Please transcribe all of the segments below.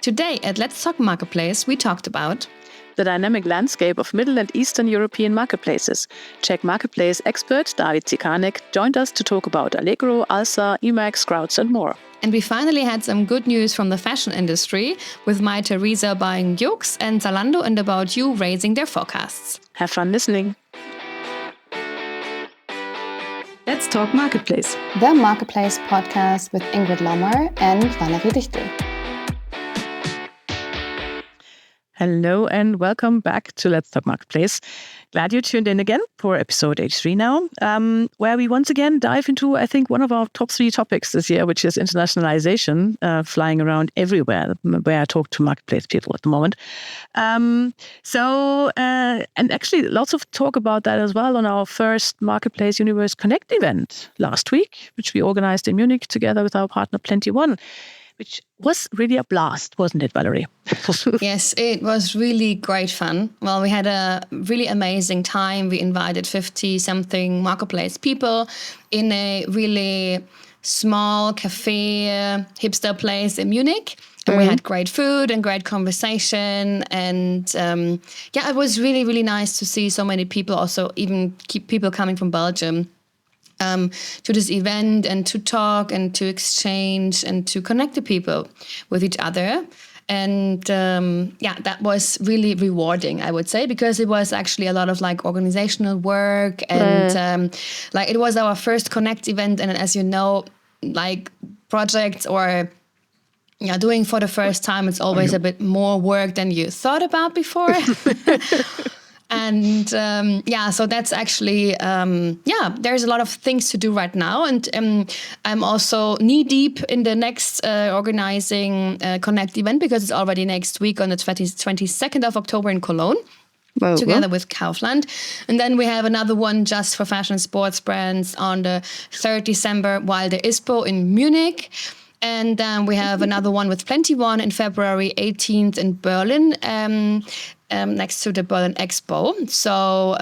Today at Let's Talk Marketplace, we talked about the dynamic landscape of Middle and Eastern European marketplaces. Czech marketplace expert David Cikanek joined us to talk about Allegro, Alsa, Emacs, Skoutz and more. And we finally had some good news from the fashion industry, with My Theresa buying Jux and Zalando and About You raising their forecasts. Have fun listening. Let's Talk Marketplace. The Marketplace podcast with Ingrid Lommer and Valerie Dichtel. Hello and welcome back to Let's Talk Marketplace. Glad you tuned in again for episode 83 now, where we once again dive into, I think, one of our top 3 topics this year, which is internationalization, flying around everywhere where I talk to marketplace people at the moment. And actually lots of talk about that as well on our first Marketplace Universe Connect event last week, which we organized in Munich together with our partner Plenty One, which was really a blast, wasn't it, Valerie? Yes, it was really great fun. Well, we had a really amazing time. We invited 50-something marketplace people in a really small cafe, hipster place in Munich. And we had great food and great conversation. And it was really, really nice to see so many people, also even keep people coming from Belgium, to this event and to talk and to exchange and to connect the people with each other. And that was really rewarding, I would say, because it was actually a lot of like organizational work and it was our first Connect event. And as you know, like projects or doing for the first time, it's always a bit more work than you thought about before. And so that's actually, there's a lot of things to do right now. And I'm also knee deep in the next organizing Connect event, because it's already next week on the 22nd of October in Cologne. Together with Kaufland. And then we have another one just for fashion and sports brands on the 3rd December, while the ISPO in Munich. And then we have another one with Plenty One in February 18th in Berlin, next to the Berlin Expo. So,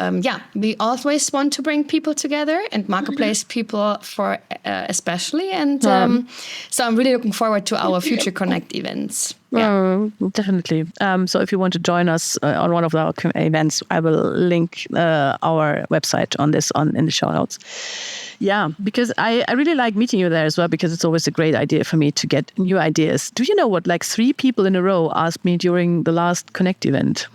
we always want to bring people together and marketplace people for especially. And so I'm really looking forward to our future Connect events. Yeah, definitely. So if you want to join us on one of our events, I will link our website on this in the show notes. Yeah, because I really like meeting you there as well, because it's always a great idea for me to get new ideas. Do you know what, like 3 people in a row asked me during the last Connect event?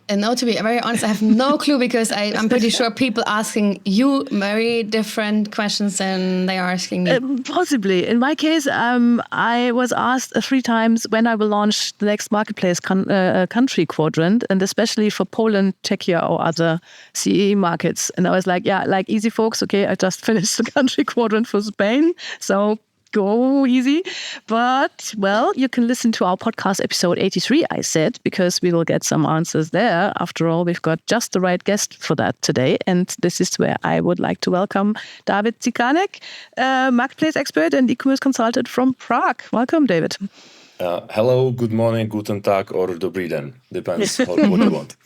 And no, to be very honest, I have no clue, because I'm pretty sure people asking you very different questions than they are asking me. Possibly. In my case, I was asked 3 times when I will launch the next marketplace country quadrant, and especially for Poland, Czechia, or other CE markets. And I was like, easy folks, okay, I just finished the country quadrant for Spain, so go easy. But, well, you can listen to our podcast episode 83, I said, because we will get some answers there. After all, we've got just the right guest for that today. And this is where I would like to welcome David Cikanek, marketplace expert and e-commerce consultant from Prague. Welcome, David. Hello, good morning, guten Tag, or dobrý den. Depends what you want.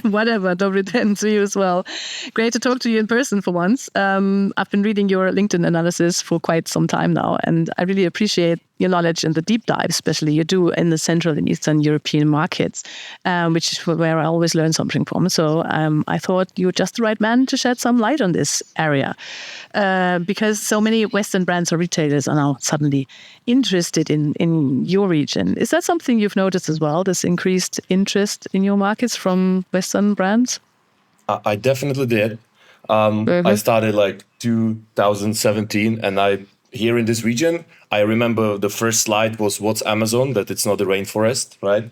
Whatever, dobrý den to you as well. Great to talk to you in person for once. I've been reading your LinkedIn analysis for quite some time now, and I really appreciate your knowledge and the deep dive, especially you do in the Central and Eastern European markets, which is where I always learn something from. So I thought you were just the right man to shed some light on this area, because so many Western brands or retailers are now suddenly interested in your region. Is that something you've noticed as well, this increased interest in your markets from Western brands? I definitely did. I started like 2017, and here in this region, I remember the first slide was what's Amazon, that it's not the rainforest, right?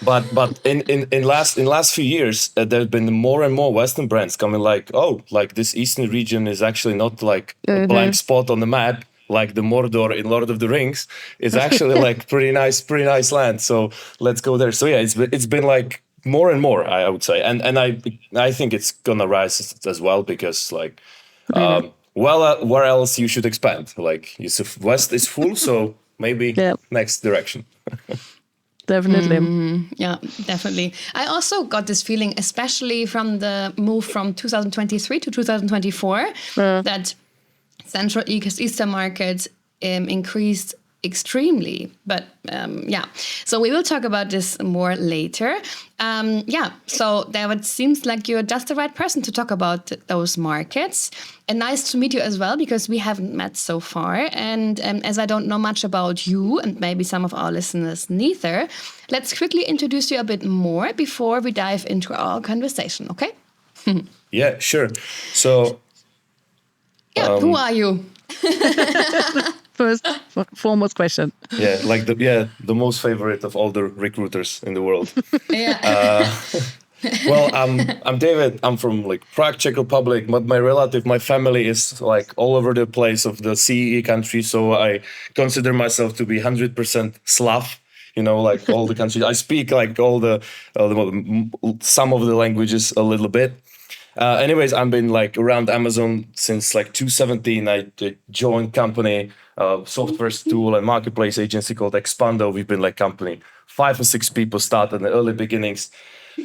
But in last few years, there have been more and more Western brands coming like this Eastern region is actually not like a blank spot on the map, like the Mordor in Lord of the Rings. It's actually like pretty nice land. So let's go there. So yeah, it's been like more and more, I would say, and I think it's gonna rise as well, because like. Where else you should expand? Like, West is full, so maybe next direction. Definitely. Yeah, definitely. I also got this feeling, especially from the move from 2023 to 2024, that Central Eastern markets increased extremely. But so we will talk about this more later. So David, seems like you're just the right person to talk about those markets. And nice to meet you as well, because we haven't met so far. And as I don't know much about you, and maybe some of our listeners neither, let's quickly introduce you a bit more before we dive into our conversation, okay? Yeah, sure. So... who are you? First, foremost question. Yeah, like the most favorite of all the recruiters in the world. Well, I'm David. I'm from like Prague, Czech Republic. But my family is like all over the place of the CEE country. So I consider myself to be 100% Slav. You know, like all the countries. I speak like some of the languages a little bit. Anyways, I've been like around Amazon since like 2017. I joined company, software tool and marketplace agency called Expando. We've been like company 5 or 6 people started in the early beginnings.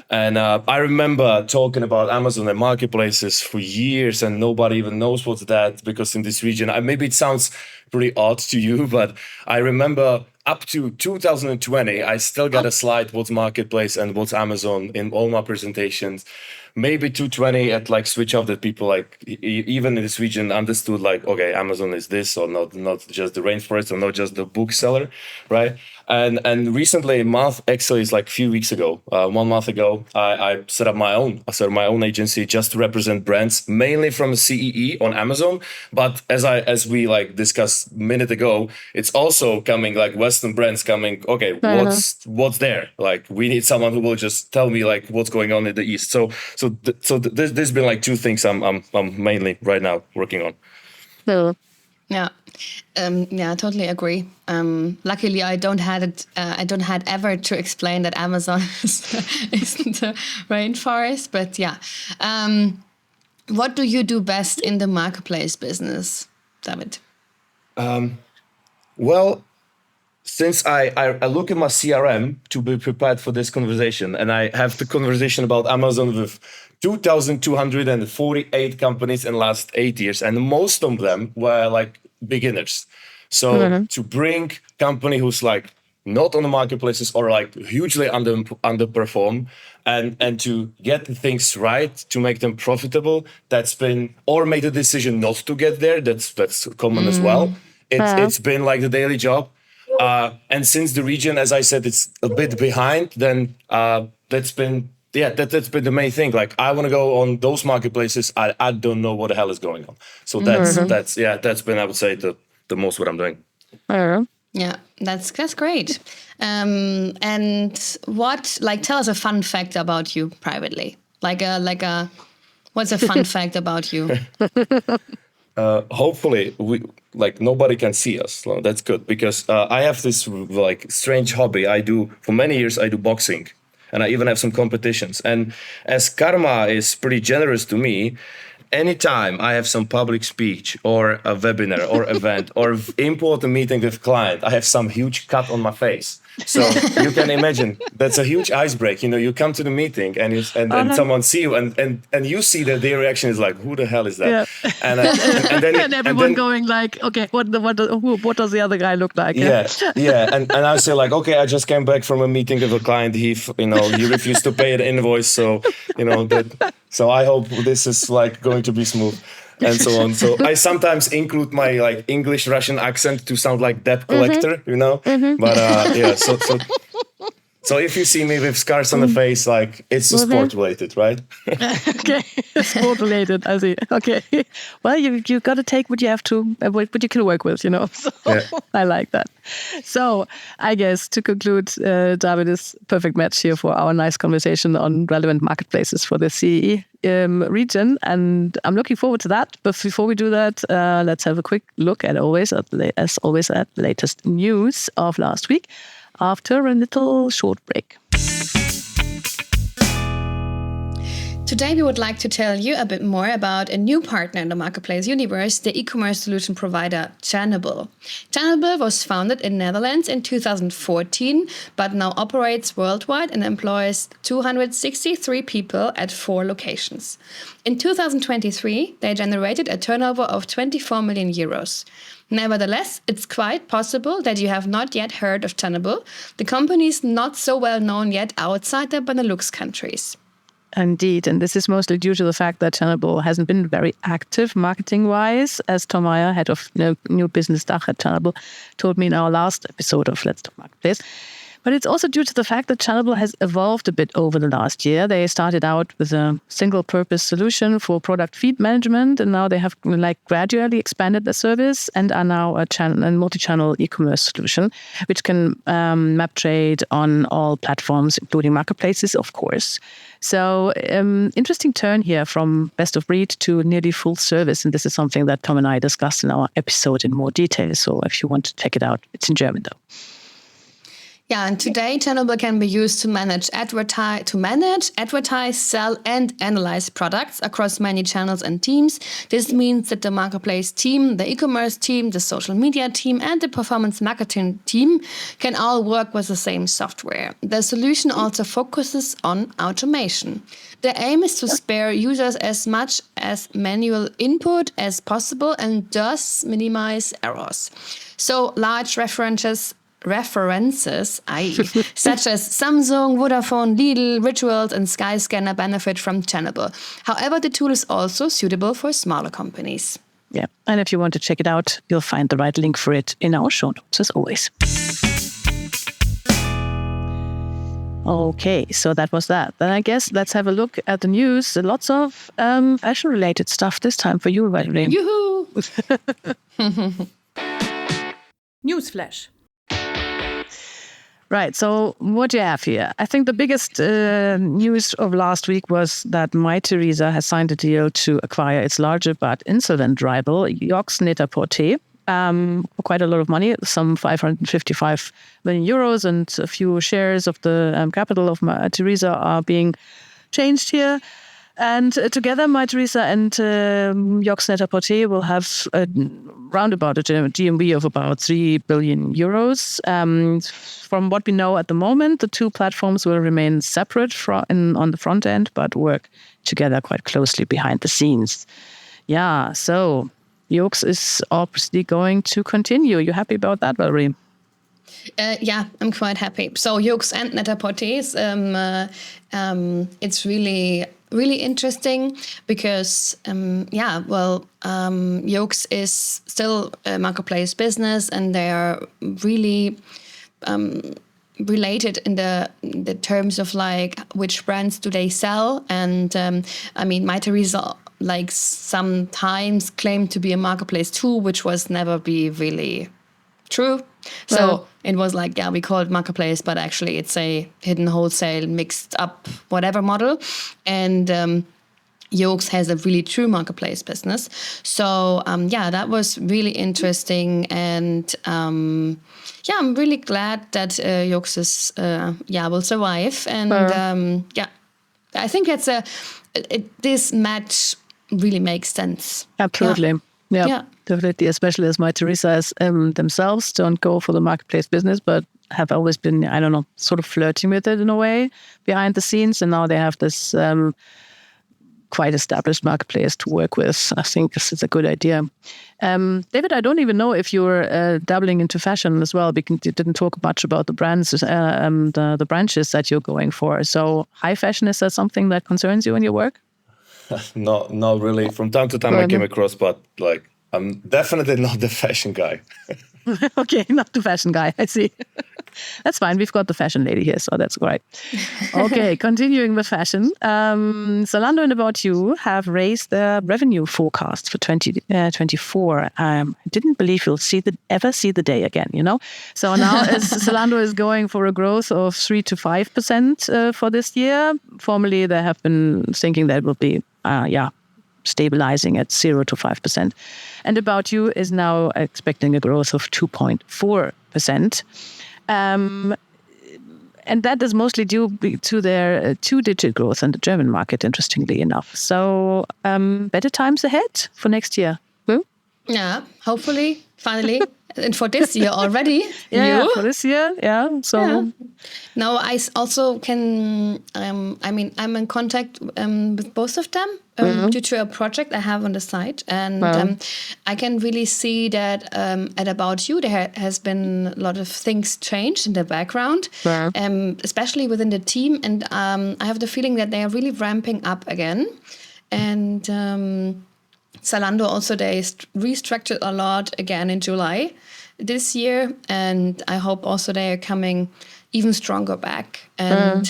And I remember talking about Amazon and marketplaces for years, and nobody even knows what's that, because in this region, maybe it sounds pretty odd to you, but I remember up to 2020, I still got a slide what's marketplace and what's Amazon in all my presentations. Maybe 220 at like switch off that people like even in this region understood like, okay, Amazon is this, or not just the rainforest, or not just the bookseller, right? And recently, actually it's like a few weeks ago, 1 month ago, I set up my own agency just to represent brands mainly from CEE on Amazon. But as we like discussed a minute ago, it's also coming like Western brands coming. Okay, what's there? Like we need someone who will just tell me like what's going on in the East. So there's been like 2 things I'm mainly right now working on. So. Yeah. I totally agree. Luckily, I don't had ever to explain that Amazon isn't a rainforest. But what do you do best in the marketplace business, David? Well, since I look at my CRM to be prepared for this conversation, and I have the conversation about Amazon with 2,248 companies in the last 8 years, and most of them were like beginners. So to bring company who's like not on the marketplaces or like hugely underperform and to get the things right, to make them profitable, or make the decision not to get there, that's common as well. It's been like the daily job. And since the region, as I said, it's a bit behind, then that's been the main thing. Like I want to go on those marketplaces. I don't know what the hell is going on. So that's been, I would say, the most what I'm doing. Yeah, that's great. And what, like, tell us a fun fact about you privately. What's a fun fact about you? Hopefully, nobody can see us. So that's good, because I have this like strange hobby. For many years I do boxing, and I even have some competitions. And as karma is pretty generous to me, anytime I have some public speech or a webinar or event or important meeting with client, I have some huge cut on my face. So you can imagine that's a huge icebreaker. You know, you come to the meeting and someone see you and you see that their reaction is like, who the hell is that? Yeah. And then everyone going like, okay, what does the other guy look like? Yeah. And I say like, okay, I just came back from a meeting with a client. He refused to pay the invoice. So, so I hope this is like going to be smooth. And so on. So I sometimes include my like English Russian accent to sound like debt collector, But so if you see me with scars on the face, like it's sport related, right? Okay, sport related. I see. Okay, well you got to take what you have to, what you can work with, So I like that. So I guess to conclude, David is perfect match here for our nice conversation on relevant marketplaces for the CEE region, and I'm looking forward to that. But before we do that, let's have a quick look at the latest news of last week after a little short break. Today, we would like to tell you a bit more about a new partner in the marketplace universe, the e-commerce solution provider Chernobyl. Chernobyl was founded in Netherlands in 2014, but now operates worldwide and employs 263 people at 4 locations. In 2023, they generated a turnover of 24 million euros. Nevertheless, it's quite possible that you have not yet heard of Tenable. The company is not so well known yet outside the Benelux countries. Indeed, and this is mostly due to the fact that Tenable hasn't been very active marketing-wise, as Tom Meyer, head of new business DACH at Tenable, told me in our last episode of Let's Talk Marketplace. But it's also due to the fact that Tenable has evolved a bit over the last year. They started out with a single-purpose solution for product feed management, and now they have gradually expanded the service and are now a multi-channel e-commerce solution, which can map trade on all platforms, including marketplaces, of course. So interesting turn here from best of breed to nearly full service. And this is something that Tom and I discussed in our episode in more detail. So if you want to check it out, it's in German though. Yeah, and today Tenable can be used to manage, advertise, sell, and analyze products across many channels and teams. This means that the marketplace team, the e-commerce team, the social media team, and the performance marketing team can all work with the same software. The solution also focuses on automation. The aim is to spare users as much as manual input as possible and thus minimize errors. So large references, such as Samsung, Vodafone, Lidl, Rituals, and Skyscanner benefit from Tenable. However, the tool is also suitable for smaller companies. Yeah, and if you want to check it out, you'll find the right link for it in our show notes, as always. Okay, so that was that. Then I guess let's have a look at the news. Lots of fashion-related stuff this time for you, Valerie. Yoo-hoo! Newsflash. Right, so what do you have here? I think the biggest news of last week was that Mytheresa has signed a deal to acquire its larger but insolvent rival, Yox Net-a-Porter, for quite a lot of money, some 555 million euros, and a few shares of the capital of Mytheresa are being changed here. And together, Mytheresa and Yox Net-a-Porter will have roundabout a GMV of about 3 billion euros. From what we know at the moment, the two platforms will remain separate on the front end, but work together quite closely behind the scenes. Yeah, so Yox is obviously going to continue. You happy about that, Valerie? Yeah, I'm quite happy. So Yox and Net-a-Porter, it's really interesting because, Yox is still a marketplace business and they are really related in the terms of which brands do they sell. And Mytheresa sometimes claimed to be a marketplace too, which was never be really true. So it was we call it marketplace, but actually it's a hidden wholesale mixed up whatever model. And Yox has a really true marketplace business. So that was really interesting. And I'm really glad that Yox is will survive. And I think this match really makes sense. Absolutely. Yeah, definitely, especially as Mytheresa themselves don't go for the marketplace business, but have always been, sort of flirting with it in a way behind the scenes. And now they have this quite established marketplace to work with. I think this is a good idea. David, I don't even know if you're dabbling into fashion as well, because you didn't talk much about the brands, the branches that you're going for. So high fashion, is that something that concerns you in your work? Not really. From time to time I came across, but I'm definitely not the fashion guy. Okay, not the fashion guy. I see. That's fine. We've got the fashion lady here, so that's great. Okay, continuing with fashion. Zalando and About You have raised their revenue forecast for 2024. I didn't believe we'll ever see the day again, So now Zalando is going for a growth of 3 to 5% for this year. Formerly, they have been thinking that it will be, stabilizing at 0 to 5%. And About You is now expecting a growth of 2.4%. And that is mostly due to their two-digit growth in the German market, interestingly enough. So better times ahead for next year. Yeah, hopefully, finally. And for this year already? Yeah, for this year, So No, I also can, I'm in contact with both of them due to a project I have on the side. And I can really see that at About You, there has been a lot of things changed in the background, especially within the team. And I have the feeling that they are really ramping up again. And Zalando also, they restructured a lot again in July this year. And I hope also they are coming even stronger back. And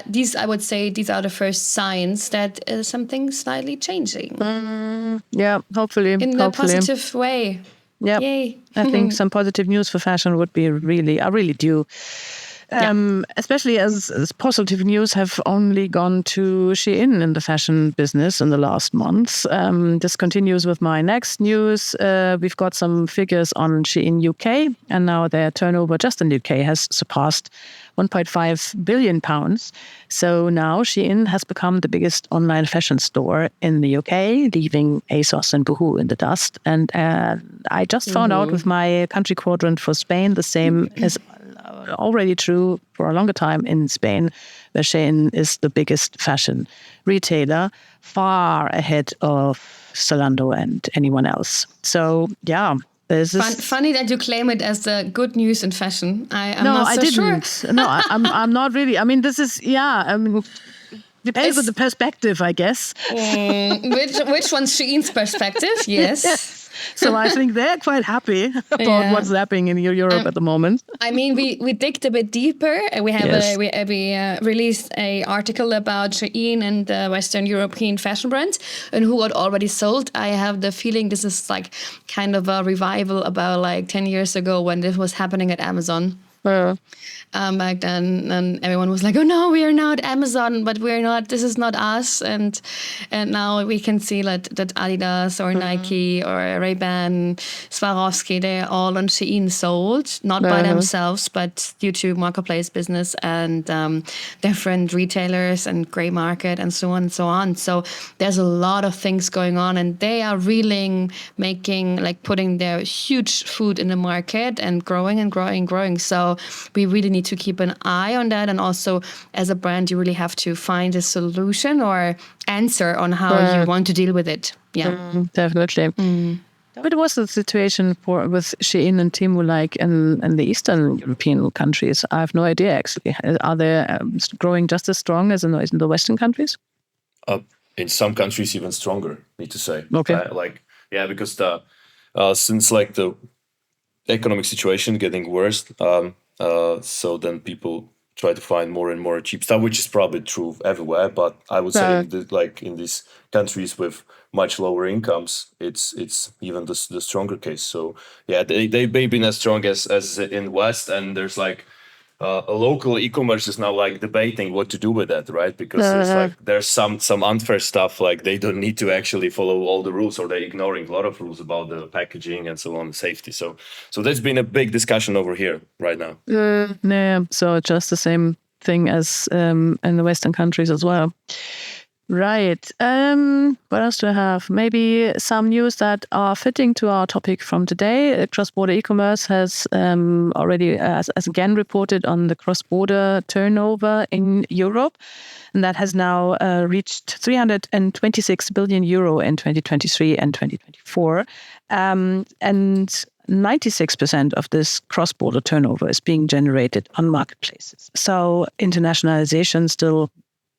these, I would say, these are the first signs that something slightly changing. Hopefully. In a positive way. Yeah, Yay. I think some positive news for fashion would be really due. Especially as positive news have only gone to Shein in the fashion business in the last months. This continues with my next news. We've got some figures on Shein UK, and now their turnover just in UK has surpassed £1.5 billion. So now Shein has become the biggest online fashion store in the UK, leaving ASOS and Boohoo in the dust. And I just found out with my country quadrant for Spain, the same is already true for a longer time in Spain, where Shein is the biggest fashion retailer, far ahead of Zalando and anyone else. So, there's this... Funny that you claim it as the good news in fashion. I'm no, not so I didn't. sure. No, I'm not really. I mean, this is, depends on the perspective, I guess. Which one's Shein's perspective? Yes. So I think they're quite happy about what's happening in Europe at the moment. I mean, we digged a bit deeper. We have we released an article about Shein and the Western European fashion brands and who had already sold. I have the feeling this is like kind of a revival about like 10 years ago when this was happening at Amazon. Back then, and everyone was like, "Oh no, we are now at Amazon, but we're not. This is not us." And now we can see that Adidas or Nike or Ray-Ban, Swarovski, they're all on Shein sold, not by themselves, but due to marketplace business and different retailers and grey market and so on and so on. So there's a lot of things going on, and they are really putting their huge foot in the market and growing and growing and growing. So we really need to keep an eye on that. And also, as a brand, you really have to find a solution or answer on how you want to deal with it. Yeah, definitely. But what's the situation with Shein and Temu like in the Eastern European countries? I have no idea, actually. Are they growing just as strong as in the Western countries? In some countries, even stronger, need to say. Okay. Because since the economic situation getting worse, so then people try to find more and more cheap stuff, which is probably true everywhere. But I would say in these countries with much lower incomes, it's even the stronger case. So they've been as strong as in West, and there's a local e-commerce is now debating what to do with that, right? Because there's some unfair stuff, they don't need to actually follow all the rules, or they're ignoring a lot of rules about the packaging and so on, safety. So there's been a big discussion over here right now. So just the same thing as in the Western countries as well. Right. What else do I have? Maybe some news that are fitting to our topic from today. Cross-border e-commerce has already, as again, reported on the cross-border turnover in Europe. And that has now reached 326 billion euro in 2023 and 2024. And 96% of this cross-border turnover is being generated on marketplaces. So internationalization still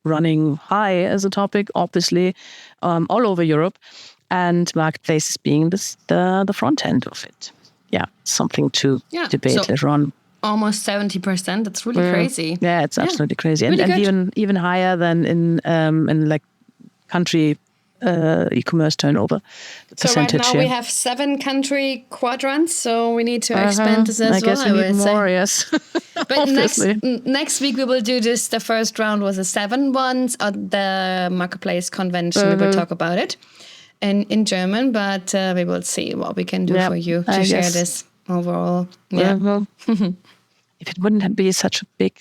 running high as a topic, obviously, all over Europe, and marketplaces being the front end of it. Yeah, something to debate later on. Almost 70%. That's really crazy. Yeah, it's absolutely crazy, really and even higher than in country e-commerce turnover. So right now we have 7 country quadrants, so we need to expand this as I guess we need more, yes. But next week we will do this. The first round was the 7 ones at the Marketplace Convention. We will talk about it in German, but we will see what we can do for you to share this overall. Yeah. If it wouldn't be such a big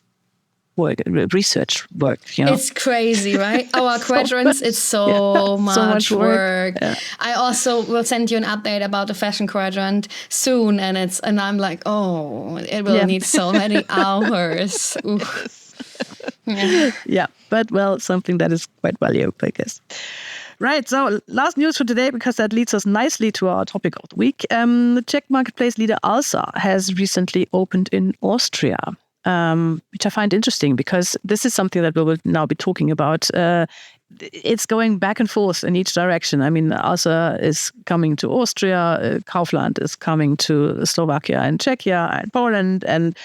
research work. It's crazy, right? Our quadrants, it's so much work. Yeah. I also will send you an update about the fashion quadrant soon, and I'm like, oh, it will need so many hours. Yeah, but something that is quite valuable, I guess. Right, so last news for today, because that leads us nicely to our topic of the week. The Czech marketplace leader Alsa has recently opened in Austria, which I find interesting because this is something that we will now be talking about. It's going back and forth in each direction. I mean, Alsa is coming to Austria, Kaufland is coming to Slovakia and Czechia and Poland, and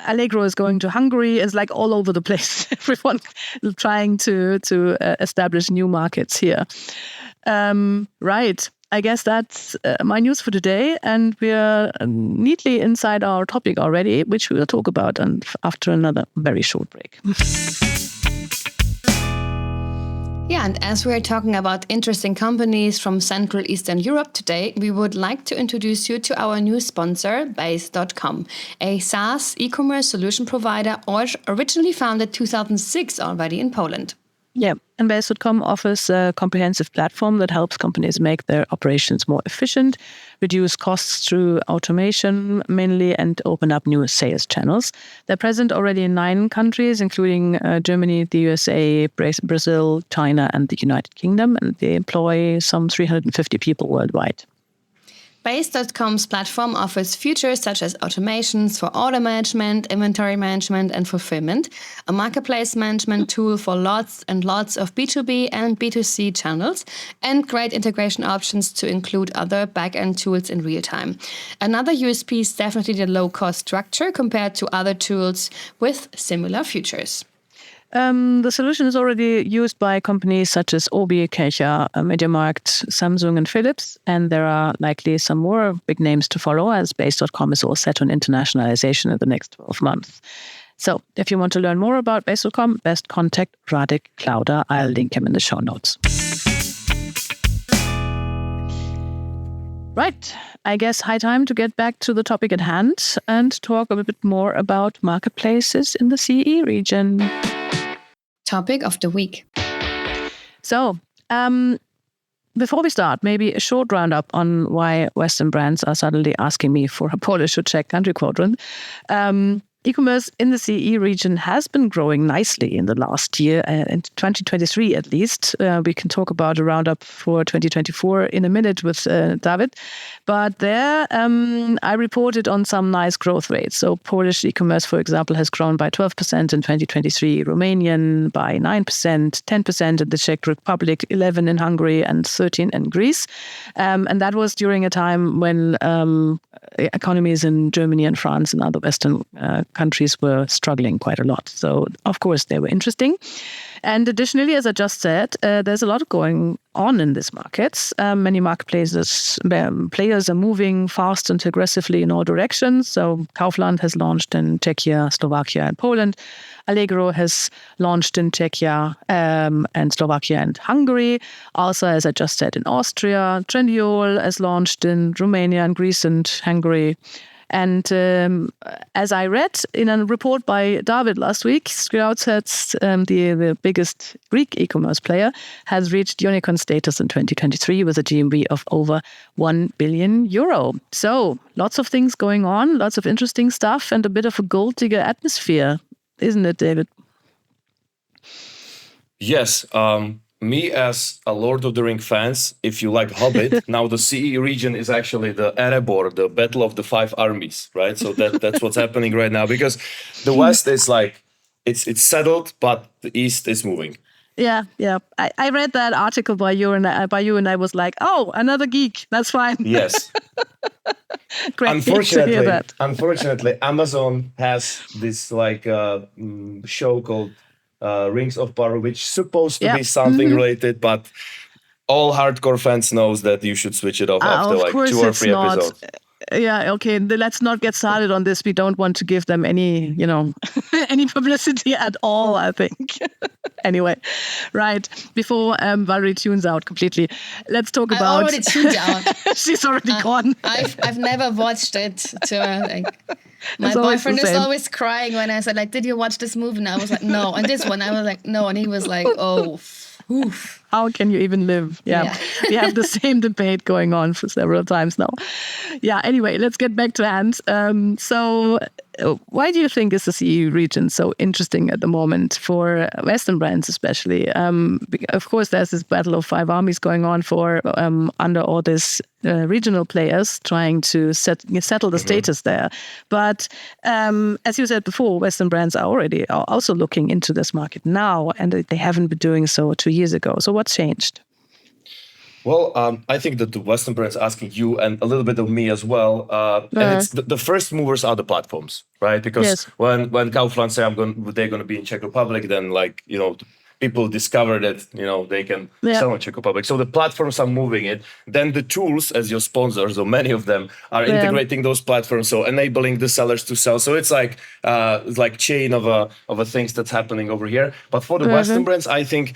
Allegro is going to Hungary. It's like all over the place. Everyone trying to establish new markets here. Right. I guess that's my news for today. And we're neatly inside our topic already, which we will talk about after another very short break. Yeah, and as we're talking about interesting companies from Central Eastern Europe today, we would like to introduce you to our new sponsor, Base.com, a SaaS e-commerce solution provider originally founded 2006 already in Poland. Yeah, and Base.com offers a comprehensive platform that helps companies make their operations more efficient, reduce costs through automation mainly, and open up new sales channels. They're present already in 9 countries, including Germany, the USA, Brazil, China, and the United Kingdom, and they employ some 350 people worldwide. Base.com's platform offers features such as automations for order management, inventory management, and fulfillment, a marketplace management tool for lots and lots of B2B and B2C channels, and great integration options to include other back-end tools in real time. Another USP is definitely the low-cost structure compared to other tools with similar features. The solution is already used by companies such as Obi, Kircher, MediaMarkt, Samsung, and Philips, and there are likely some more big names to follow, as Base.com is all set on internationalization in the next 12 months. So, if you want to learn more about Base.com, best contact Radek Klauder. I'll link him in the show notes. Right, I guess high time to get back to the topic at hand and talk a bit more about marketplaces in the CE region. Topic of the week. So, before we start, maybe a short roundup on why Western brands are suddenly asking me for a Polish or Czech country quadrant. E-commerce in the CE region has been growing nicely in the last year, in 2023 at least. We can talk about a roundup for 2024 in a minute with David. But there, I reported on some nice growth rates. So Polish e-commerce, for example, has grown by 12% in 2023, Romanian by 9%, 10% in the Czech Republic, 11% in Hungary, and 13% in Greece. And that was during a time when economies in Germany and France and other Western countries were struggling quite a lot. So, of course, they were interesting. And additionally, as I just said, there's a lot going on in these markets. Many marketplaces, players are moving fast and aggressively in all directions. So Kaufland has launched in Czechia, Slovakia, and Poland. Allegro has launched in Czechia and Slovakia and Hungary. Also, as I just said, in Austria. Trendyol has launched in Romania and Greece and Hungary. And as I read in a report by David last week, Skoutz, the biggest Greek e-commerce player, has reached unicorn status in 2023 with a GMV of over 1 billion euro. So lots of things going on, lots of interesting stuff, and a bit of a gold digger atmosphere, isn't it, David? Yes. Me as a Lord of the Ring fans, if you like Hobbit, now the CE region is actually the Erebor, the Battle of the Five Armies, right? So that's what's happening right now, because the West is like, it's settled, but the East is moving. Yeah. I read that article by you, and I was like, oh, another geek. That's fine. Yes. Great to hear that. Unfortunately, Amazon has this show called Rings of Power, which is supposed to be something related, but all hardcore fans knows that you should switch it off after 2 or 3 episodes. Yeah, okay. Let's not get started on this. We don't want to give them any, any publicity at all, I think. Anyway, right. Before Valerie tunes out completely, let's talk about... I already tuned out. She's already gone. I've never watched it. My It's always boyfriend the is same. always crying when I said, like, did you watch this movie? And I was like, no. And this one, I was like, no. And he was like, oh, oof. How can you even live? Yeah. We have the same debate going on for several times now. Yeah, anyway, let's get back to hand. Why do you think is the CE region so interesting at the moment for Western brands especially? Of course, there's this battle of five armies going on for under all these regional players trying to settle the status there. But as you said before, Western brands are also looking into this market now, and they haven't been doing so 2 years ago. So what's changed? Well, I think that the Western brands asking you and a little bit of me as well. And it's the first movers are the platforms, right? Because when Kaufland say they're going to be in Czech Republic, then people discover that they can sell in Czech Republic. So the platforms are moving it. Then the tools, as your sponsors, or many of them, are integrating those platforms, so enabling the sellers to sell. So it's like chain of a things that's happening over here. But for the Western brands, I think.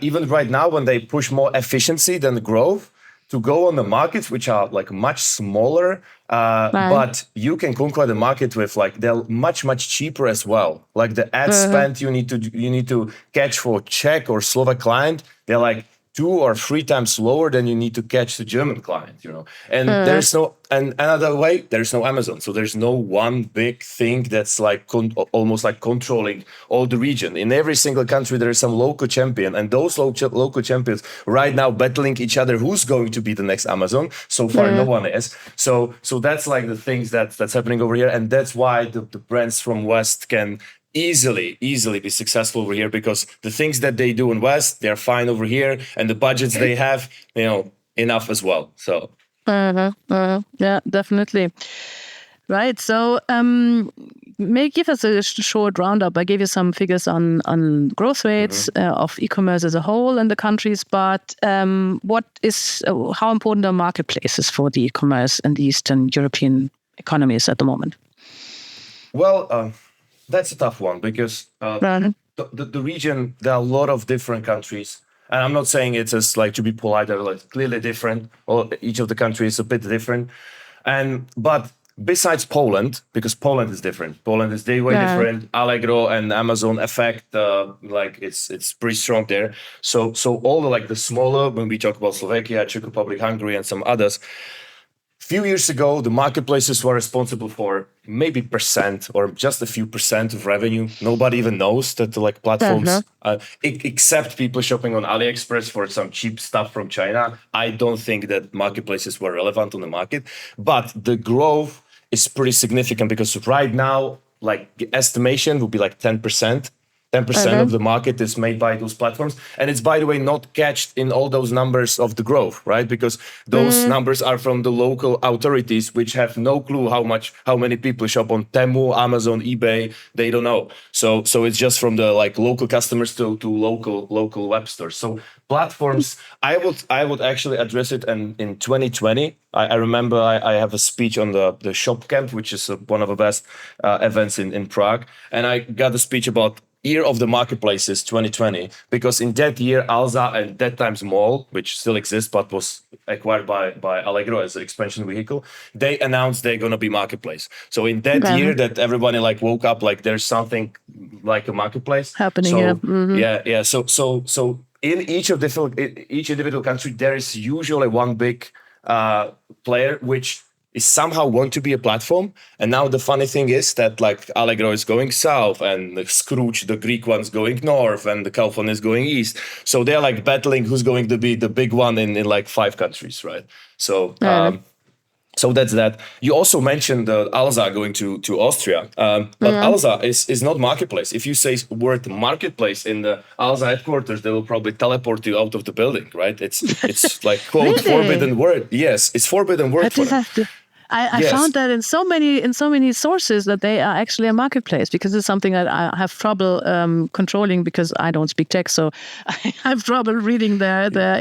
Even right now, when they push more efficiency than growth, to go on the markets which are like much smaller, but you can conquer the market with they're much cheaper as well. Like the ad spend you need to catch for Czech or Slovak client, they're like 2 or 3 times lower than you need to catch the German client, And there's no, and another way, there's no Amazon. So there's no one big thing that's almost like controlling all the region. In every single country, there is some local champion, and those local champions right now battling each other. Who's going to be the next Amazon? So far, no one is. So that's like the things that's happening over here, and that's why the brands from West can easily be successful over here, because the things that they do in West, they're fine over here, and the budgets they have, enough as well. So yeah, definitely. Right. So may give us a short roundup. I gave you some figures on growth rates of e-commerce as a whole in the countries, but how important are marketplaces for the e-commerce in the Eastern European economies at the moment? Well, that's a tough one, because the region, there are a lot of different countries. And I'm not saying it's just to be polite, they're clearly different. Well, each of the countries is a bit different. But besides Poland, because Poland is different. Poland is way different. Allegro and Amazon effect, it's pretty strong there. So all the smaller, when we talk about Slovakia, Czech Republic, Hungary, and some others, few years ago, the marketplaces were responsible for maybe % or just a few % of revenue. Nobody even knows that the platforms, except people shopping on AliExpress for some cheap stuff from China. I don't think that marketplaces were relevant on the market, but the growth is pretty significant, because right now, the estimation would be 10%. 10% of the market is made by those platforms. And it's, by the way, not catched in all those numbers of the growth, right? Because those numbers are from the local authorities, which have no clue how many people shop on Temu, Amazon, eBay. They don't know. So it's just from the local customers to local web stores. So platforms, I would actually address it in 2020. I remember I have a speech on the Shop Camp, which is one of the best events in Prague. And I got a speech about year of the marketplaces 2020, because in that year Alza and that times Mall, which still exists but was acquired by Allegro as an expansion vehicle, they announced they're going to be marketplace. So in that year that everybody woke up there's something like a marketplace happening. So in each individual country there is usually one big player which is somehow want to be a platform. And now the funny thing is that Allegro is going south, and the Skoutz, the Greek one's going north, and the Kaufland is going east. So they're battling who's going to be the big one in 5 countries, right? So so that's that. You also mentioned Alza going to Austria, but Alza is not marketplace. If you say word marketplace in the Alza headquarters, they will probably teleport you out of the building, right? It's quote Really? forbidden word. Yes, it's forbidden word for them. I found that in so many sources that they are actually a marketplace, because it's something that I have trouble controlling, because I don't speak Czech, so I have trouble reading the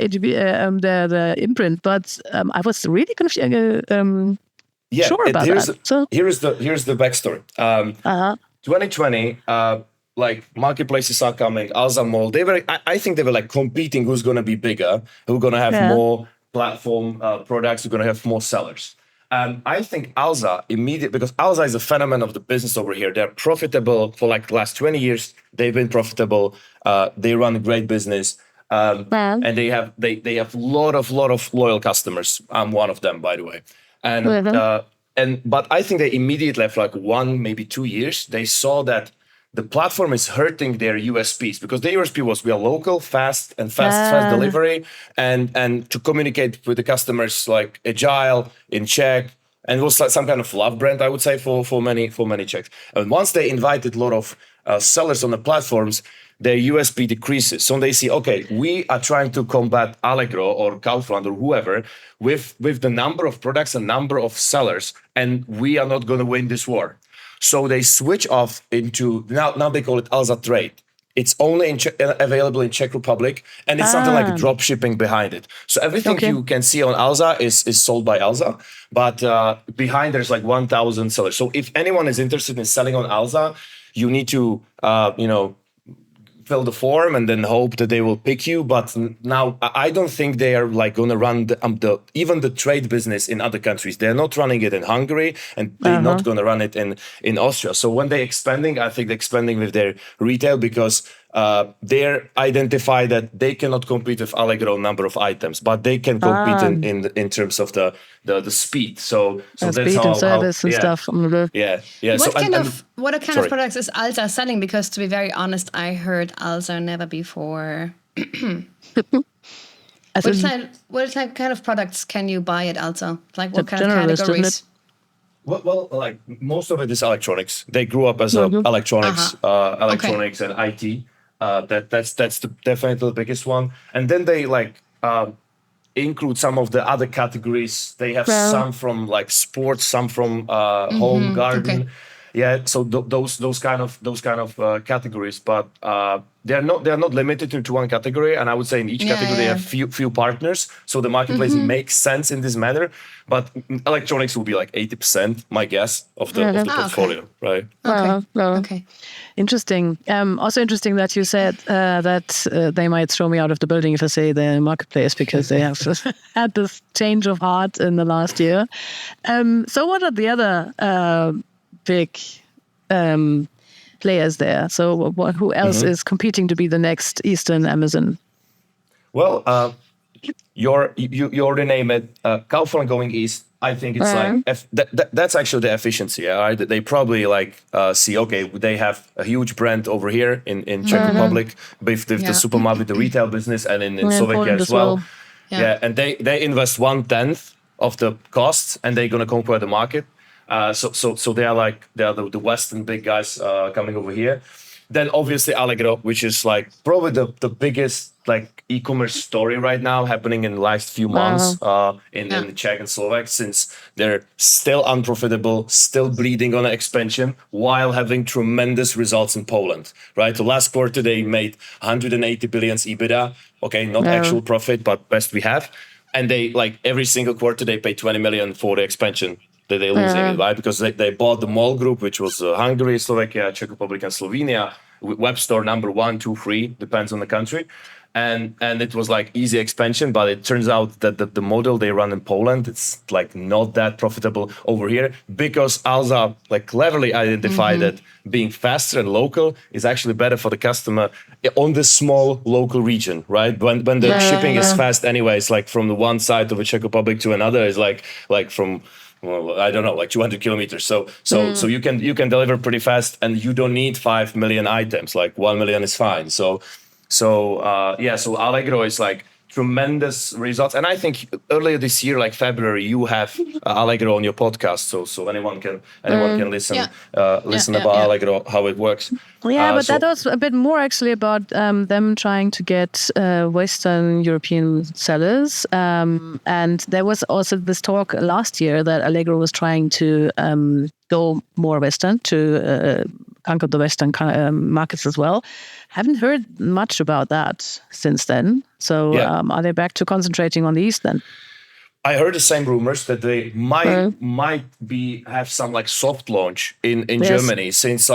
imprint. But I was really confused. Sure about that. So here's the backstory. 2020. Marketplaces are coming. Alza Mall. I think they were competing. Who's going to be bigger? Who's going to have more platform products? Who's going to have more sellers? I think Alza because Alza is a phenomenon of the business over here. They're profitable for like the last 20 years. They've been profitable. They run a great business. And they have lot of loyal customers. I'm one of them, by the way. But I think they immediately after like 1, maybe 2 years, they saw that the platform is hurting their USPs because the USP was we are local, fast delivery, and to communicate with the customers like agile in Czech, and it was like some kind of love brand, I would say, for many Czechs. And once they invited a lot of sellers on the platforms, their USP decreases. So they see, okay, we are trying to combat Allegro or Kaufland or whoever with the number of products and number of sellers, and we are not going to win this war. So they switch off into, now they call it Alza Trade. It's only available in Czech Republic, and it's something like drop shipping behind it. So everything you can see on Alza is sold by Alza, but behind there's like 1,000 sellers. So if anyone is interested in selling on Alza, you need to, fill the form and then hope that they will pick you. But now I don't think they are like going to run even the trade business in other countries. They're not running it in Hungary, and they're not going to run it in Austria. So when they're expanding, I think they're expanding with their retail because they identify that they cannot compete with Allegro number of items, but they can compete in terms of the speed. So that's speed and service and stuff. Yeah. What kind of products is Alza selling? Because to be very honest, I heard Alza never before. What kind of products can you buy at Alza? Like what kind of categories? Well, like most of it is electronics. They grew up as electronics and IT. That's definitely the biggest one. And then they include some of the other categories. They have some from like sports, some from home garden. Okay. Yeah, so those kind of categories, but they're not limited to one category. And I would say in each category they have few partners, so the marketplace makes sense in this matter. But electronics will be like 80%, my guess, of the portfolio, right? Okay. Interesting. Also interesting that you said that they might throw me out of the building if I say the marketplace because they have had this change of heart in the last year. So what are the other big players there? So who else is competing to be the next Eastern Amazon? Well, you already named it. Kaufland going east. I think it's that's actually the efficiency. Right? They probably see, okay, they have a huge brand over here in Czech Republic with the supermarket, the retail business, and in Slovakia as well. Yeah, and they invest 1/10 of the costs, and they're gonna conquer the market. So they are the Western big guys coming over here. Then obviously Allegro, which is like probably the biggest e-commerce story right now happening in the last few months in the Czech and Slovak, since they're still unprofitable, still bleeding on an expansion while having tremendous results in Poland. Right, the last quarter they made 180 billion EBITDA. Okay, not actual profit, but best we have. And they every single quarter they pay 20 million for the expansion that they're losing it, right? Because they bought the mall group, which was Hungary, Slovakia, Czech Republic, and Slovenia. Web store number 1, 2, 3, depends on the country. And it was easy expansion, but it turns out that the model they run in Poland, it's not that profitable over here because Alza cleverly identified that being faster and local is actually better for the customer on this small local region, right? When the shipping is fast anyways, from the one side of the Czech Republic to another is from, well, I don't know, 200 kilometers. So you can deliver pretty fast, and you don't need 5 million items. 1 million is fine. So Allegro is tremendous results. And I think earlier this year, February, you have Allegro on your podcast, so anyone can listen about Allegro, how it works. Yeah, but that was a bit more actually about them trying to get Western European sellers. And there was also this talk last year that Allegro was trying to go more Western, to conquer the Western markets as well. Haven't heard much about that since then. So are they back to concentrating on the East then? I heard the same rumors that they might have some soft launch in Germany, since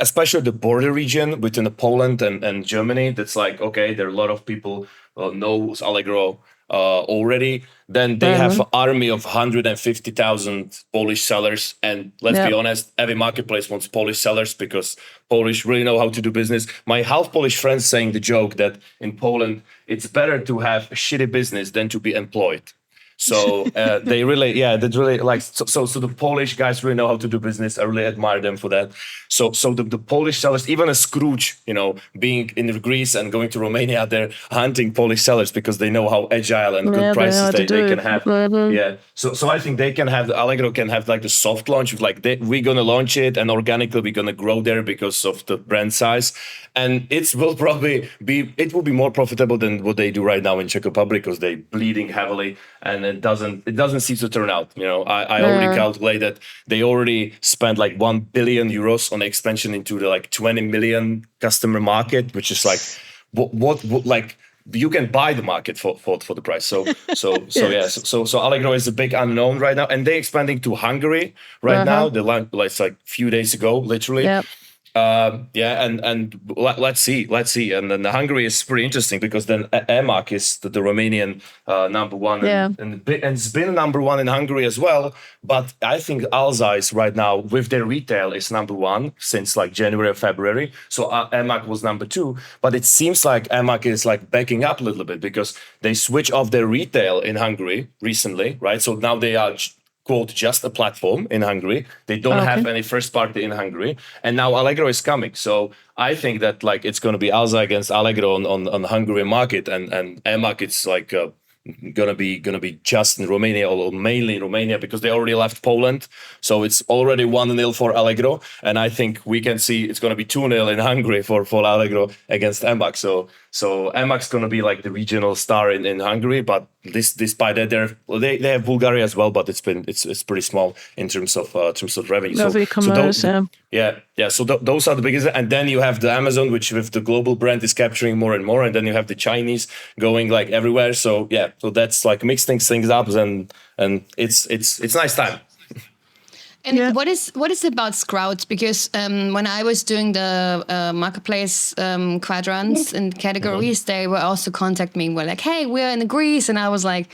especially the border region between Poland and Germany. That's okay, there are a lot of people knows Allegro already. Then they have an army of 150,000 Polish sellers. And let's be honest, every marketplace wants Polish sellers because Polish really know how to do business. My half Polish friends saying the joke that in Poland, it's better to have a shitty business than to be employed. So they really, that's really like, so the Polish guys really know how to do business. I really admire them for that. So the Polish sellers, even a Skoutz, being in Greece and going to Romania, they're hunting Polish sellers because they know how agile and good prices they can have. Yeah. So I think they can have, Allegro can have like the soft launch, like we're going to launch it and organically we're going to grow there because of the brand size. And it will be more profitable than what they do right now in Czech Republic because they're bleeding heavily and it doesn't seem to turn out. I already calculate that they already spent like 1 billion euros on expansion into the like 20 million customer market, which is like what like you can buy the market for the price. So Allegro is a big unknown right now, and they're expanding to Hungary right now. They launched like a few days ago, literally. Yep. And let's see. And then Hungary is pretty interesting because then EMAG is the Romanian number one, and it's been number one in Hungary as well. But I think Alza is right now with their retail is number one since like January or February. So EMAG was number two, but it seems like EMAG is like backing up a little bit because they switched off their retail in Hungary recently, right? So now they are quote just a platform in Hungary. They don't have any first party in Hungary, and now Allegro is coming. So I think that like it's going to be Alza against Allegro on the Hungary market, and EMAG it's like gonna be just in Romania or mainly in Romania because they already left Poland. So it's already 1-0 for Allegro, and I think we can see it's gonna be 2-0 in Hungary for Allegro against EMAG. So EMAG's gonna be like the regional star in Hungary, but despite that they have Bulgaria as well, but it's pretty small in terms of revenue. So those are the biggest, and then you have the Amazon, which with the global brand is capturing more and more, and then you have the Chinese going like everywhere. So that's like mixing things up, and it's nice time. And what is about Skoutz? Because when I was doing the marketplace quadrants and categories, they were also contacting me. We're like, hey, we're in Greece, and I was like,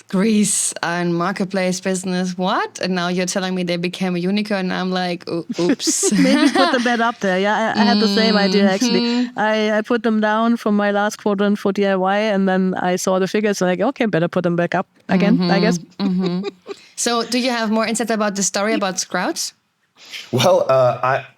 Greece and marketplace business, what? And now you're telling me they became a unicorn, and I'm like, oops. Maybe put the bet up there. Yeah, I had the same idea actually. I put them down from my last quadrant for DIY, and then I saw the figures and like, okay, better put them back up again, I guess. So do you have more insight about the story about Skoutz? Well,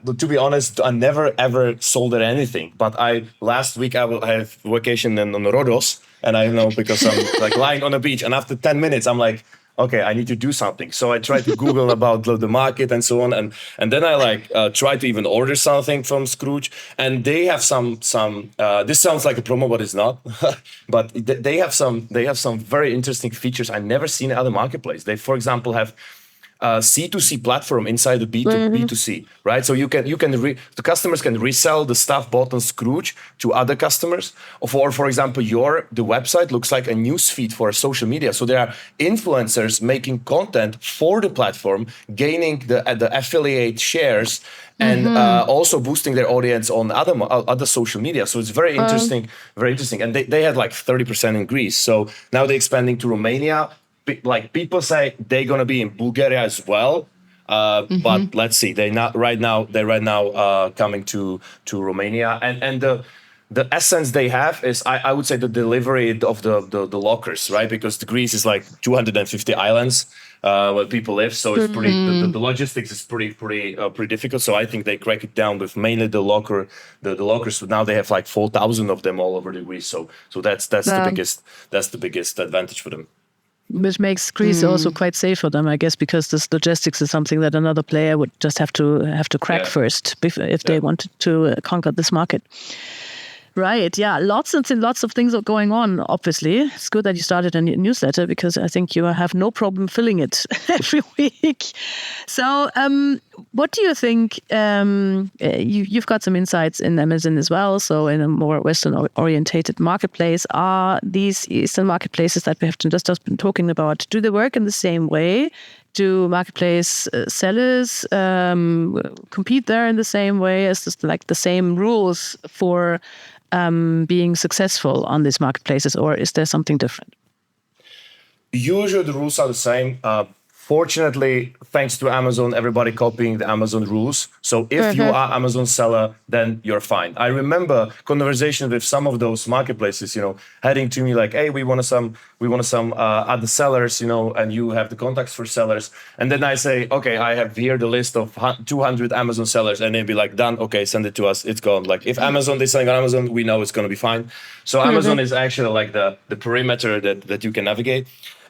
to be honest, I never ever sold at anything. But last week I will have vacation on Rhodos, and I know because I'm like lying on the beach, and after 10 minutes I'm like, okay, I need to do something. So I tried to Google about the market and so on, and then I like tried to even order something from Skoutz, and they have some. This sounds like a promo, but it's not. But they have some very interesting features I never seen in other marketplace. They, for example, have C2C platform inside the B2C, right? So the customers can resell the stuff bought on Skoutz to other customers. Or for example, the website looks like a news feed for social media. So there are influencers making content for the platform, gaining the affiliate shares, and also boosting their audience on other social media. So it's very interesting, very interesting. And they had like 30% in Greece. So now they're expanding to Romania. Like people say they're gonna be in Bulgaria as well, but let's see. They're right now coming to Romania, and the essence they have is I would say the delivery of the lockers, right? Because the Greece is like 250 islands where people live, so it's pretty. The logistics is pretty difficult. So I think they crack it down with mainly the lockers. So now they have like 4,000 of them all over the Greece. So that's the biggest advantage for them. Which makes Greece also quite safe for them, I guess, because this logistics is something that another player would just have to crack first if they wanted to conquer this market. Right, yeah, lots and lots of things are going on, obviously. It's good that you started a newsletter because I think you have no problem filling it every week. So what do you think? You've got some insights in Amazon as well. So in a more Western-orientated marketplace, are these Eastern marketplaces that we have just been talking about, do they work in the same way? Do marketplace sellers compete there in the same way? Is this like the same rules for being successful on these marketplaces, or is there something different? Usually the rules are the same. Fortunately, thanks to Amazon, everybody copying the Amazon rules. So if you are Amazon seller, then you're fine. I remember conversations with some of those marketplaces, heading to me like, "Hey, we want some other sellers, and you have the contacts for sellers." And then I say, "Okay, I have here the list of 200 Amazon sellers," and they'd be like, "Done. Okay, send it to us. It's gone." Like if Amazon is selling on Amazon, we know it's going to be fine. So Amazon is actually like the perimeter that you can navigate.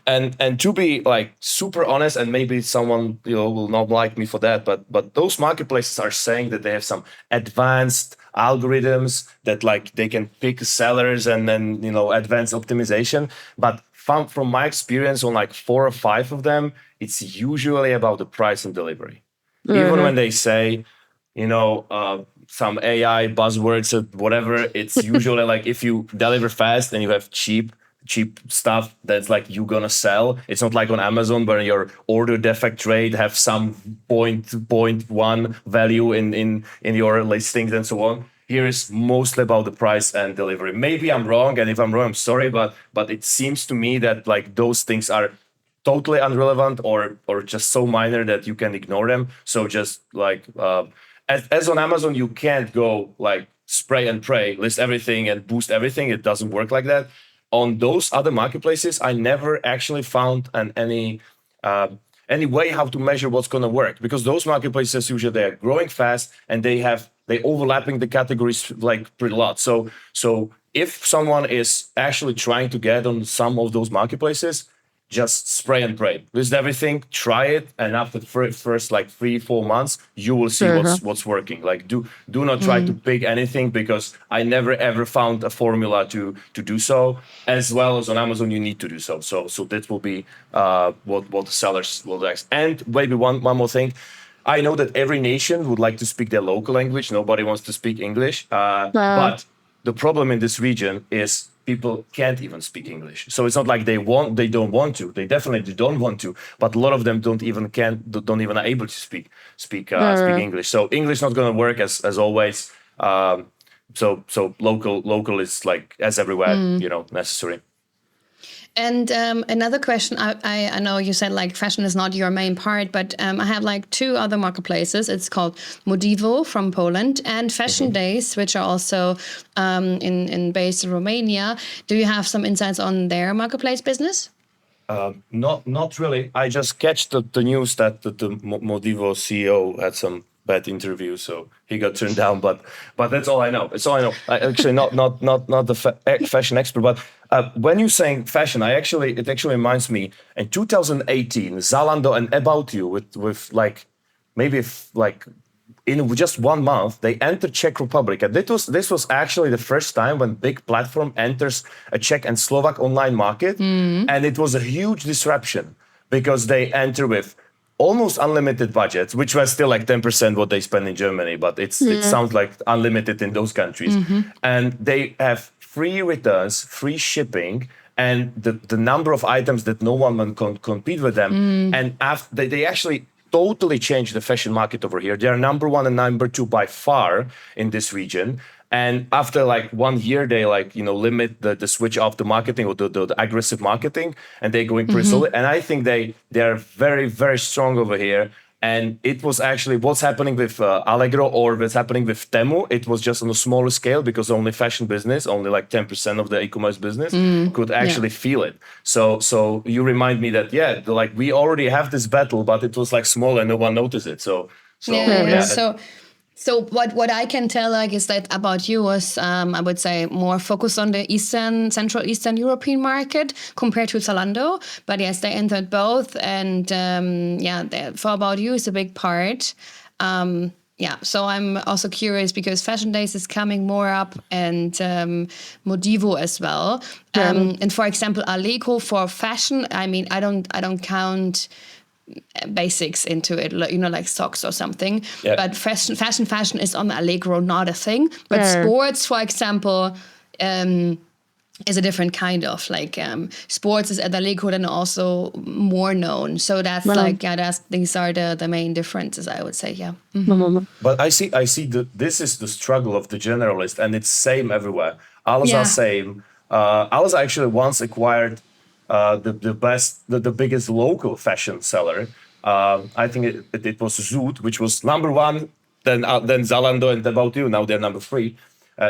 And to be like super honest, and maybe someone will not like me for that, but those marketplaces are saying that they have some advanced algorithms that like they can pick sellers and then advanced optimization. But from my experience on like 4 or 5 of them, it's usually about the price and delivery. Even when they say some AI buzzwords or whatever, it's usually like if you deliver fast and you have cheap stuff that's like you're gonna sell. It's not like on Amazon where your order defect rate have some 0.1 value in your listings and so on. Here is mostly about the price and delivery. Maybe I'm wrong, and if I'm wrong, I'm sorry, but it seems to me that like those things are totally irrelevant or just so minor that you can ignore them. So just like as on Amazon, you can't go like spray and pray, list everything and boost everything. It doesn't work like that. On those other marketplaces, I never actually found any way how to measure what's going to work, because those marketplaces usually they are growing fast and they overlapping the categories like pretty lot. So if someone is actually trying to get on some of those marketplaces, just spray and pray. List everything, try it, and after the first like 3-4 months, you will see what's working. Like do not try to pick anything, because I never ever found a formula to do so. As well as on Amazon, you need to do so. So that will be what the sellers will do. And maybe one more thing. I know that every nation would like to speak their local language. Nobody wants to speak English. But the problem in this region is people can't even speak English. So it's not like they don't want to. They definitely don't want to. But a lot of them don't even are able to speak English. So English not going to work as always. So local is like as everywhere, necessary. And another question, I know you said like fashion is not your main part, but I have like 2 other marketplaces. It's called Modivo from Poland and Fashion Days, which are also based in Romania. Do you have some insights on their marketplace business? Not really. I just catch the news that the Modivo CEO had some bad interview, so he got turned down. But that's all I know. It's all I know. I actually not the fashion expert, but when you're saying fashion, it actually reminds me in 2018, Zalando and About You with like maybe like in just 1 month they entered Czech Republic, and this was actually the first time when big platform enters a Czech and Slovak online market, and it was a huge disruption because they enter with almost unlimited budgets, which was still like 10% what they spend in Germany, but it sounds like unlimited in those countries. And they have free returns, free shipping, and the number of items that no one can compete with them. And after they actually totally changed the fashion market over here. They are number 1 and number 2 by far in this region. And after like 1 year, they limit the switch off the marketing or the aggressive marketing, and they're going pretty solid. And I think they are very, very strong over here. And it was actually what's happening with Allegro or what's happening with Temu. It was just on a smaller scale because only fashion business, only like 10% of the e-commerce business could actually feel it. So you remind me that, like we already have this battle, but it was like small and no one noticed it. So what I can tell is that About You was, I would say, more focused on the Central Eastern European market compared to Zalando. But yes, they entered both. And for About You is a big part. So I'm also curious because Fashion Days is coming more up, and Modivo as well. And for example, Allegro for fashion, I mean, I don't count basics into it, like socks or something. Yeah. But fashion is on Allegro not a thing. But sports, for example, is a different kind of sports is at Allegro then also more known. So that's these are the main differences, I would say. Yeah. Mm-hmm. But I see this is the struggle of the generalist, and it's same everywhere. Alles are same. Alles actually once acquired the biggest local fashion seller. I think it was Zoot, which was number one, then Zalando and About You. Now they're number 3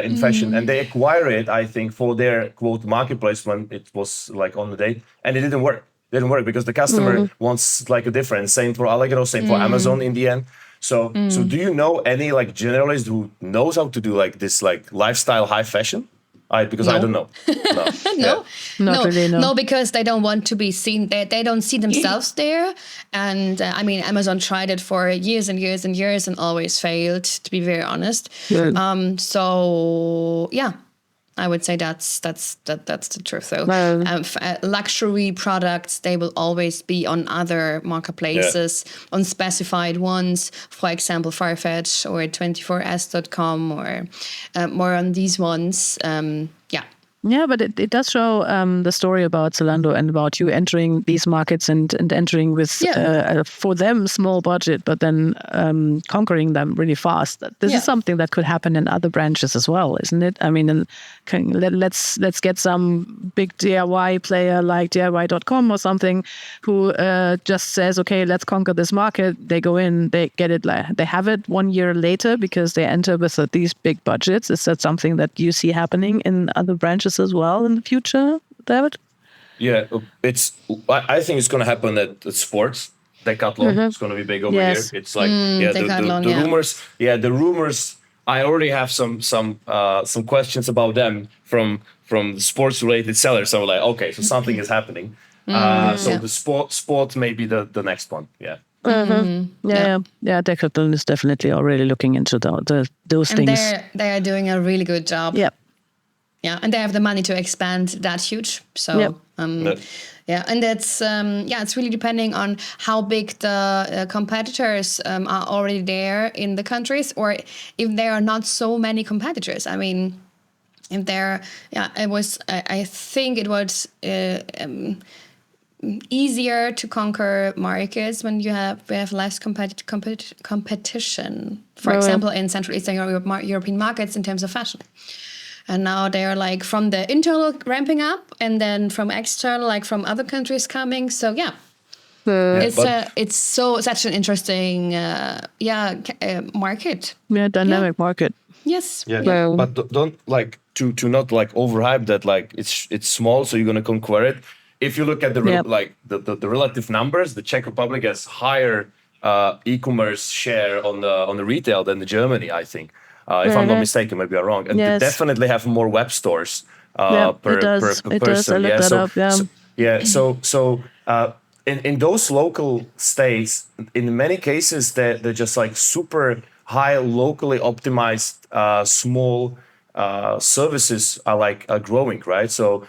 in fashion, and they acquired it, I think, for their quote marketplace when it was like on the date, and it didn't work. Because the customer wants like a difference. Same for Allegro, same for Amazon in the end. So do you know any like generalist who knows how to do like this like lifestyle high fashion? Because I don't know. No. Not really, no. No, because they don't want to be seen. They don't see themselves there. And Amazon tried it for years and years and years and always failed, to be very honest. Yeah. So yeah, I would say that's the truth. Though luxury products, they will always be on other marketplaces, on specified ones. For example, Farfetch or 24s.com or more on these ones. Yeah, but it does show the story about Zalando and about you entering these markets and entering with, for them, small budget, but then conquering them really fast. This is something that could happen in other branches as well, isn't it? I mean, let's get some big DIY player like DIY.com or something who just says, okay, let's conquer this market. They go in, they get it, they have it 1 year later because they enter with these big budgets. Is that something that you see happening in other branches as well in the future, David? Yeah, I think it's going to happen at sports. Decathlon is going to be big over here. It's like the rumors. Yeah, the rumors. I already have some questions about them from the sports related sellers. So like, okay, so something is happening. So the sport may be the next one. Yeah. Yeah. Decathlon is definitely already looking into those things. They are doing a really good job. Yeah. Yeah, and they have the money to expand that huge. So, and that's it's really depending on how big the competitors are already there in the countries, or if there are not so many competitors. I mean, if there, I think it was easier to conquer markets when we have less competition. For example, in Central Eastern European markets in terms of fashion. And now they are like from the internal ramping up, and then from external, like from other countries coming. So it's such an interesting market. Yeah, dynamic market. Yes. Yeah. But don't like to not like overhype that. Like it's small, so you're gonna conquer it. If you look at the relative numbers, the Czech Republic has higher e-commerce share on the retail than the Germany, I think. If I'm not mistaken, maybe I'm wrong. And they definitely have more web stores per person. In those local states, in many cases, they're just like super high, locally optimized, small services are growing, right? So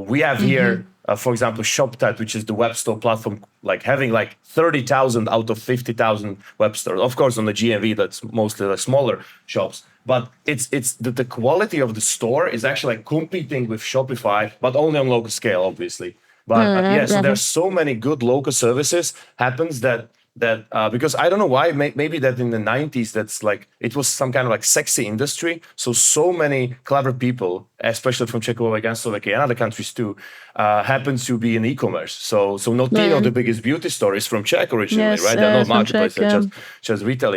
we have here, for example, ShopTat, which is the web store platform, like having like 30,000 out of 50,000 web stores. Of course, on the GMV, that's mostly the smaller shops. But it's the quality of the store is actually like competing with Shopify, but only on local scale, obviously. But so there's so many good local services happens that because I don't know why, maybe that in the 90s, that's like, it was some kind of like sexy industry. So many clever people, especially from Czechoslovakia and Slovakia and other countries too, happens to be in e-commerce. So Notino, the biggest beauty store, is from Czech originally, right? They're not marketplaces, just retail,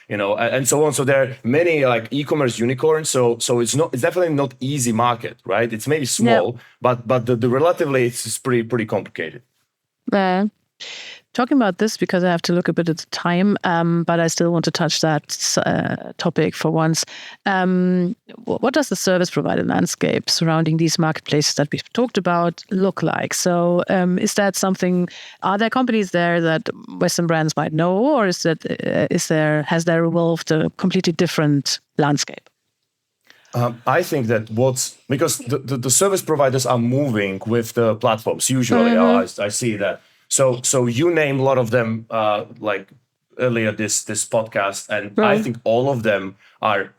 and so on. So there are many like e-commerce unicorns. So it's definitely not easy market, right? It's maybe small, but the relatively it's pretty complicated. Yeah. Talking about this, because I have to look a bit at the time, but I still want to touch that topic for once. What does the service provider landscape surrounding these marketplaces that we've talked about look like? So is that something, are there companies there that Western brands might know, or has there evolved a completely different landscape? I think that because the service providers are moving with the platforms usually. I see that. So you name a lot of them, like earlier this podcast, and I think all of them are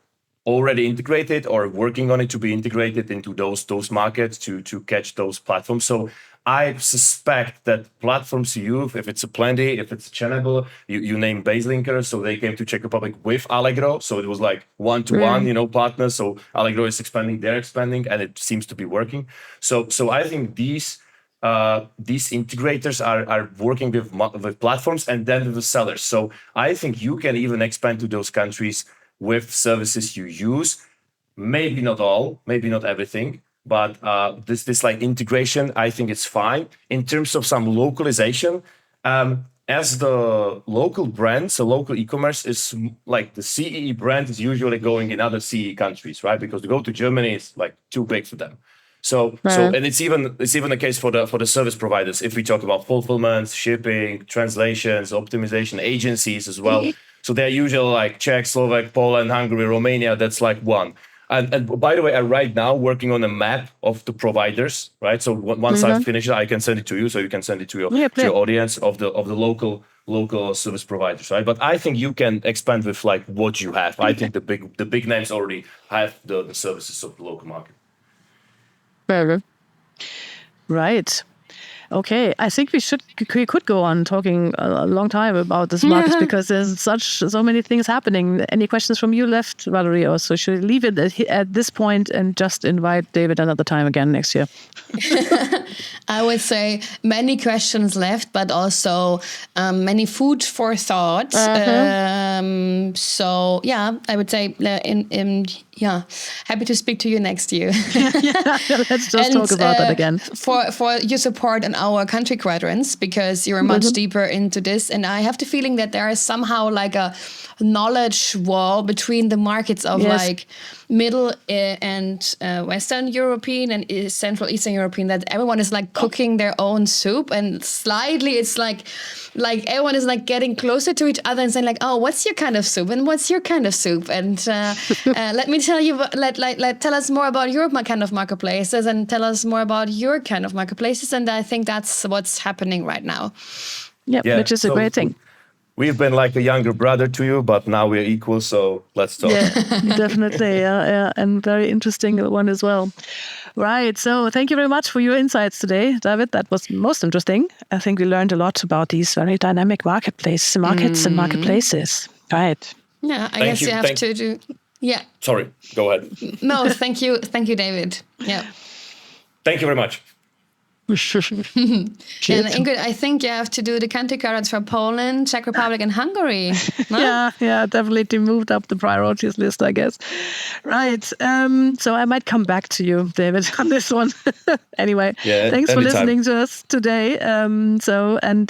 already integrated or working on it to be integrated into those markets to catch those platforms. So I suspect that platforms if it's a Plenty, if it's a Channel, you name Baselinker, so they came to Czech Republic with Allegro, so it was like one-to-one, partners. So Allegro is expanding, and it seems to be working. So I think these integrators are working with platforms and then with the sellers. So I think you can even expand to those countries with services you use. Maybe not all, maybe not everything, but this like integration, I think it's fine. In terms of some localization, as the local brand, so local e-commerce is like the CEE brand is usually going in other CEE countries, right? Because to go to Germany is like too big for them. So and it's even the case for the service providers. If we talk about fulfillment, shipping, translations, optimization, agencies as well. So they're usually like Czech, Slovak, Poland, Hungary, Romania. That's like one. And by the way, I'm right now working on a map of the providers, right? So once I finish it, I can send it to you, so you can send it to your audience of the local service providers, right? But I think you can expand with like what you have. I think the big names already have the services of the local market. Very right. Okay, I think we could go on talking a long time about this market because there's so many things happening. Any questions from you left, Valerie? Or so should we leave it at this point and just invite David another time again next year? I would say many questions left, but also many food for thought. So yeah, I would say happy to speak to you next year. Let's just talk about that again. For your support in our country quadrants, because you're much deeper into this, and I have the feeling that there is somehow like a knowledge wall between the markets of like Middle and Western European and Central Eastern European, that everyone is like cooking their own soup, and slightly it's like everyone is like getting closer to each other and saying like, oh, what's your kind of soup and what's your kind of soup, and let me tell you, tell us more about your kind of marketplaces and tell us more about your kind of marketplaces, and I think that's what's happening right now. Yeah, which is a great thing. We've been like a younger brother to you, but now we're equal, so let's talk. Yeah, definitely. Yeah, and very interesting one as well. Right, so thank you very much for your insights today, David. That was most interesting. I think we learned a lot about these very dynamic markets and marketplaces. Right. Yeah, I guess you have to do... Yeah. Sorry, go ahead. No, thank you, David. Yeah. Thank you very much. And Ingrid, I think you have to do the country cards for Poland, Czech Republic, and Hungary. No? Yeah, definitely moved up the priorities list, I guess. Right. So I might come back to you, David, on this one. Anyway, thanks for listening to us today. And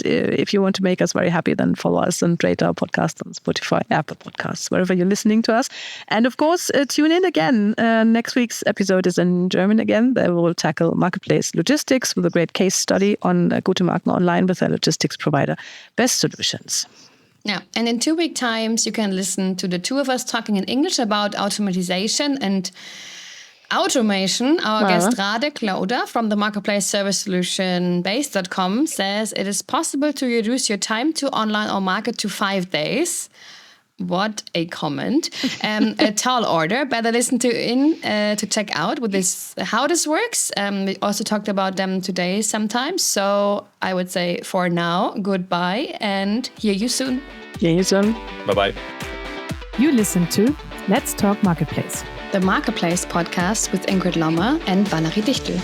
if you want to make us very happy, then follow us and rate our podcast on Spotify, Apple Podcasts, wherever you're listening to us. And of course, tune in again. Next week's episode is in German again. They will tackle marketplace logistics with a great case study on Go-to-Market Online with a logistics provider, Best Solutions. Yeah, and in 2 weeks' times, you can listen to the two of us talking in English about automatization and automation. Our guest Rade Klauder from the marketplace service solution base.com says it is possible to reduce your time to online or market to 5 days. What a comment. A tall order. Better listen to check out how this works. We also talked about them today sometimes. So I would say for now, goodbye and hear you soon. Bye-bye. You listen to Let's Talk Marketplace. The Marketplace podcast with Ingrid Lommer and Valerie Dichtel.